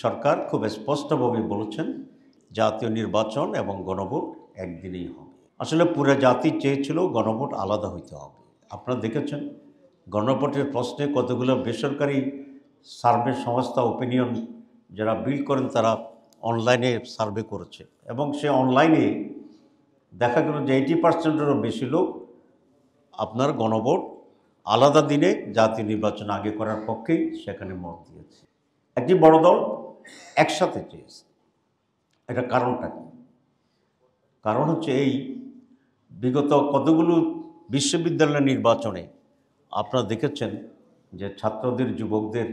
সরকার খুব স্পষ্টভাবে বলেছেন জাতীয় নির্বাচন এবং গণভোট একদিনেই হবে। আসলে পুরো জাতি চেয়েছিল গণভোট আলাদা হইতে হবে। আপনারা দেখেছেন গণভোটের প্রশ্নে কতগুলো বেসরকারি সার্ভে সংস্থা ওপিনিয়ন যারা বিল করেন তারা অনলাইনে সার্ভে করেছে এবং সে অনলাইনে দেখা গেল যে 80%-এরও বেশি লোক আপনার গণভোট আলাদা দিনে জাতীয় নির্বাচন আগে করার পক্ষেই সেখানে মত দিয়েছে। একটি বড় দল একসাথে চেয়েছে। এটা কারণটা কি? কারণ হচ্ছে এই বিগত কতগুলো বিশ্ববিদ্যালয় নির্বাচনে আপনারা দেখেছেন যে ছাত্রদের, যুবকদের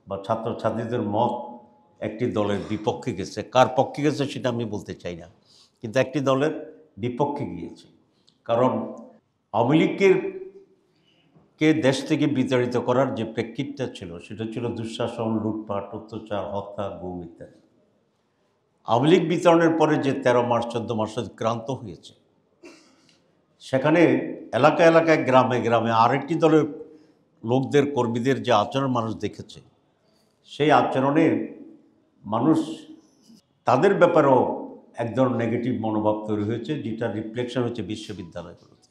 বা ছাত্রছাত্রীদের মত একটি দলের বিপক্ষে গেছে। কার পক্ষে গেছে সেটা আমি বলতে চাই না, কিন্তু একটি দলের বিপক্ষে গিয়েছে। কারণ আওয়ামী লীগের দেশ থেকে বিতাড়িত করার যে প্রেক্ষিতটা ছিল সেটা ছিল দুঃশাসন, লুটপাট, অত্যাচার, হত্যা, গুম ইত্যাদি। আওয়ামী লীগ বিতরণের পরে যে 13 মাস 14 মাস ক্রান্ত হয়েছে, সেখানে এলাকা এলাকায়, গ্রামে গ্রামে আরেকটি দলের লোকদের, কর্মীদের যে আচরণ মানুষ দেখেছে, সেই আচরণে মানুষ তাদের ব্যাপারেও এক ধরনের নেগেটিভ মনোভাব তৈরি হয়েছে, যেটা রিফ্লেকশন হচ্ছে বিশ্ববিদ্যালয়গুলোতে।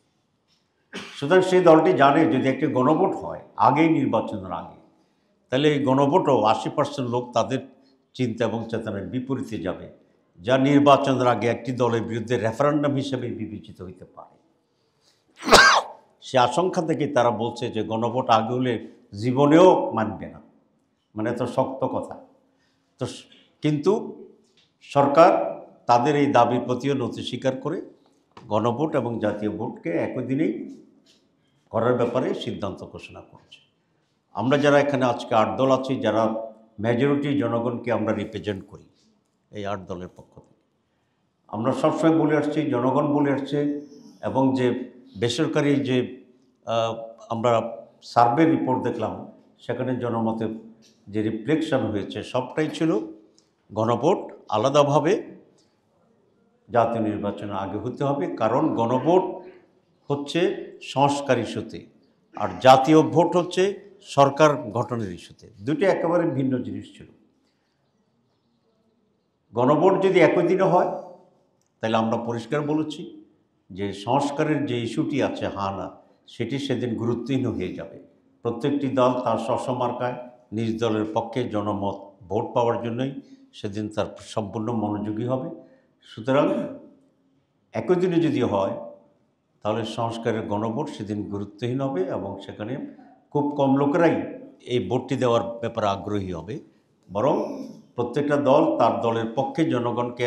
সুতরাং সেই দলটি জানে যদি একটি গণভোট হয় আগেই, নির্বাচনের আগে, তাহলে এই গণভোটও 80% লোক তাদের চিন্তা এবং চেতনার বিপরীতে যাবে, যা নির্বাচনের আগে একটি দলের বিরুদ্ধে রেফারেন্ডাম হিসেবে বিবেচিত হইতে পারে। সে আশঙ্কা থেকে তারা বলছে যে গণভোট আগে হলে জীবনেও মানবে না, মানে এত শক্ত কথা। তো কিন্তু সরকার তাদের এই দাবির প্রতিও নতি স্বীকার করে গণভোট এবং জাতীয় ভোটকে একই দিনেই করার ব্যাপারে সিদ্ধান্ত ঘোষণা করছে। আমরা যারা এখানে আজকে 8 দল আছি, যারা মেজরিটি জনগণকে আমরা রিপ্রেজেন্ট করি, এই 8 দলের পক্ষ থেকে আমরা সবসময় বলে আসছি, জনগণ বলে আসছে, এবং যে বেসরকারি যে আমরা সার্ভে রিপোর্ট দেখলাম সেখানে জনমতের যে রিফ্লেকশন হয়েছে সবটাই ছিল গণভোট আলাদাভাবে জাতীয় নির্বাচনের আগে হতে হবে। কারণ গণভোট হচ্ছে সংস্কার ইস্যুতে, আর জাতীয় ভোট হচ্ছে সরকার গঠনের ইস্যুতে। দুটি একেবারে ভিন্ন জিনিস ছিল। গণভোট যদি একই দিনে হয় তাহলে আমরা পরিষ্কার বলেছি যে সংস্কারের যে ইস্যুটি আছে, হ্যাঁ না, সেটি সেদিন গুরুত্বহীন হয়ে যাবে। প্রত্যেকটি দল তার স্বমার্কায় নিজ দলের পক্ষে জনমত ভোট পাওয়ার জন্যই সেদিন তার সম্পূর্ণ মনোযোগী হবে। সুতরাং একই দিনে যদি হয় তাহলে সংস্কারের গণভোট সেদিন গুরুত্বহীন হবে এবং সেখানে খুব কম লোকেরাই এই ভোটটি দেওয়ার ব্যাপারে আগ্রহী হবে। বরং প্রত্যেকটা দল তার দলের পক্ষে জনগণকে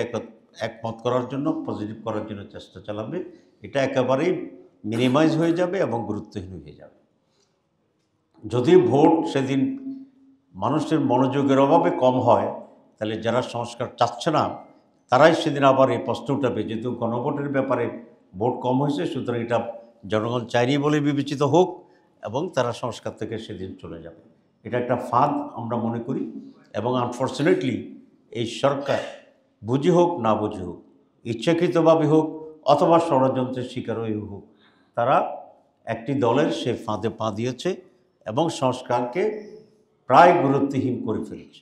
একমত করার জন্য, পজিটিভ করার জন্য চেষ্টা চালাবে। এটা একেবারেই মিনিমাইজ হয়ে যাবে এবং গুরুত্বহীন হয়ে যাবে। যদি ভোট সেদিন মানুষের মনোযোগের অভাবে কম হয়, তাহলে যারা সংস্কার চাচ্ছে না তারাই সেদিন আবার এই প্রশ্ন উঠাবে, যেহেতু গণভোটের ব্যাপারে ভোট কম হয়েছে, সুতরাং এটা জনগণ চাইনি বলে বিবেচিত হোক, এবং তারা সংস্কার থেকে সেদিন চলে যাবে। এটা একটা ফাঁদ আমরা মনে করি, এবং আনফর্চুনেটলি এই সরকার বুঝি হোক না বুঝি হোক, ইচ্ছাকৃতভাবে হোক অথবা ষড়যন্ত্রের শিকার হয়ে হোক, তারা একটি দলের সে ফাঁদে পা দিয়েছে এবং সংস্কারকে প্রায় গুরুত্বহীন করে ফেলেছে।